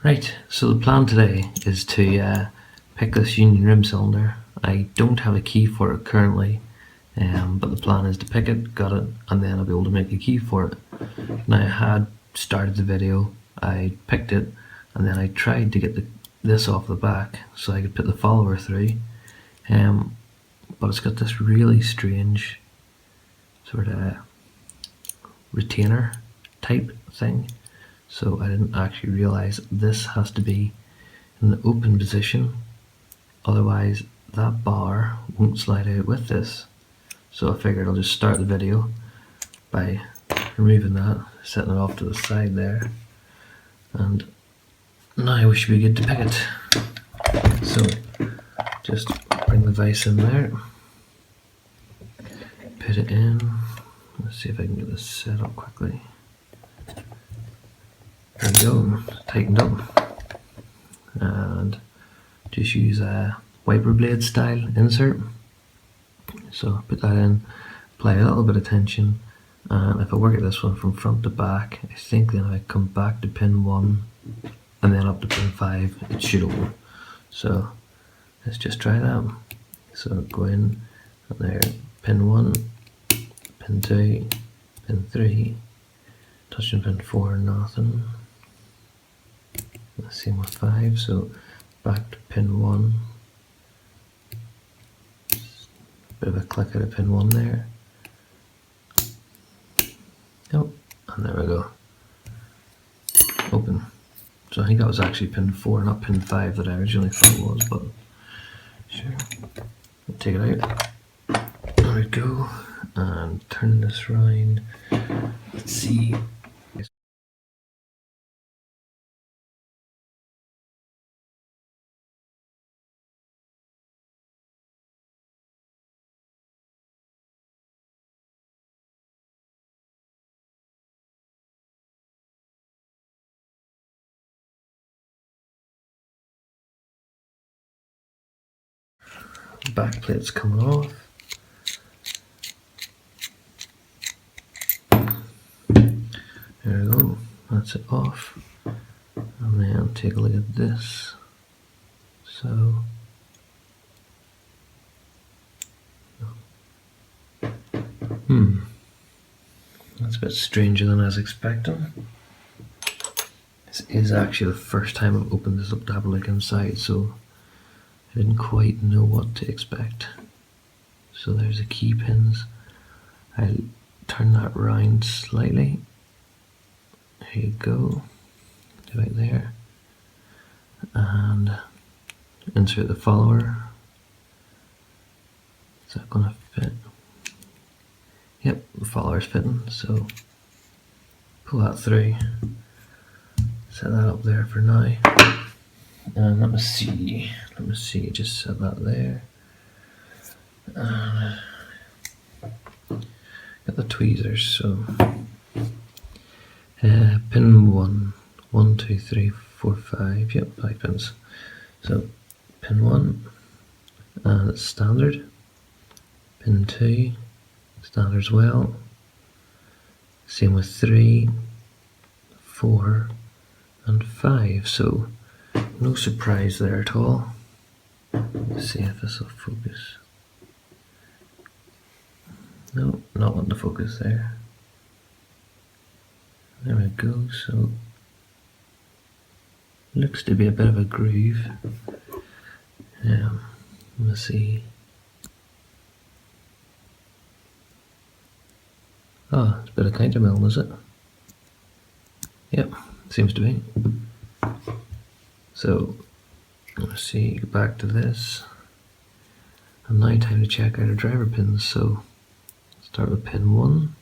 Right, so the plan today is to pick this union rim cylinder. I don't have a key for it currently, but the plan is to pick it, got it, and then I'll be able to make a key for it. Now I had started the video, I picked it, and then I tried to get this off the back so I could put the follower through, but it's got this really strange sort of retainer type thing. So I didn't actually realise this has to be in the open position, otherwise that bar won't slide out with this. So I figured I'll just start the video by removing that, setting it off to the side there, and now we should be good to pick it. So just bring the vise in there, put it in. Let's see if I can get this set up quickly. There we go, tightened up, and just use a wiper blade style insert. So put that in, apply a little bit of tension, and if I work at this one from front to back, I think then if I come back to pin 1 and then up to pin 5, it should open. So let's just try that. So go in, and there, pin 1, pin 2, pin 3, touching pin 4, nothing. Same with 5, so back to pin 1, bit of a click out of pin 1 there. Oh, and there we go. Open. So I think that was actually pin 4, not pin 5 that I originally thought it was, but sure. I'll take it out. There we go. And turn this round. Let's see. Back plate's coming off. There we go, that's it off. And then take a look at this. So, that's a bit stranger than I was expecting. This is actually the first time I've opened this up to have a look inside, so I didn't quite know what to expect. So there's the key pins. I'll turn that round slightly. There you go. Right there. And insert the follower. Is that going to fit? Yep, the follower's fitting, so pull that through. Set that up there for now. And let me see, just set that there. And got the tweezers, so pin 1, 1, 2, 3, 4, 5, yep, 5 pins. So pin 1, and it's standard. Pin 2, standard as well. Same with 3, 4, and 5, so no surprise there at all. Let's see if this will focus. No, not wanting to focus there. There we go, so looks to be a bit of a groove. Let's see. Oh, it's a bit of counter milling, is it? Yep, seems to be. So, let's see, go back to this. And now time to check out our driver pins. So, start with pin 1.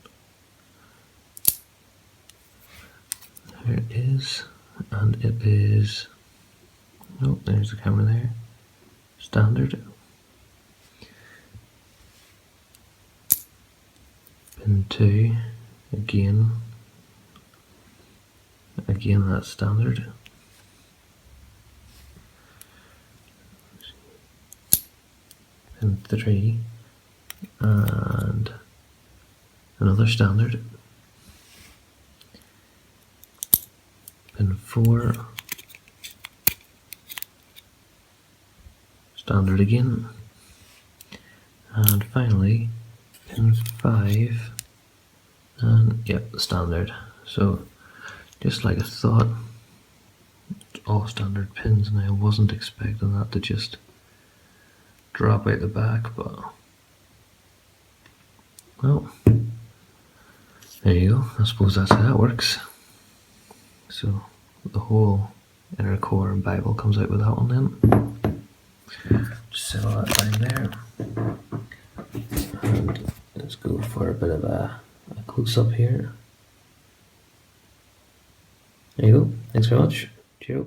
There it is. And it is, oh, there's the camera there. Standard. Pin 2, again that's standard. Pin 3, and another standard. Pin 4, standard again, and finally pin 5, and yep, standard. So just like I thought, all standard pins, and I wasn't expecting that to just drop out the back, but well, there you go. I suppose that's how that works. So the whole inner core and Bible comes out with that one then. Just set all that down there. And let's go for a bit of a close up here. There you go. Thanks very much. Cheerio.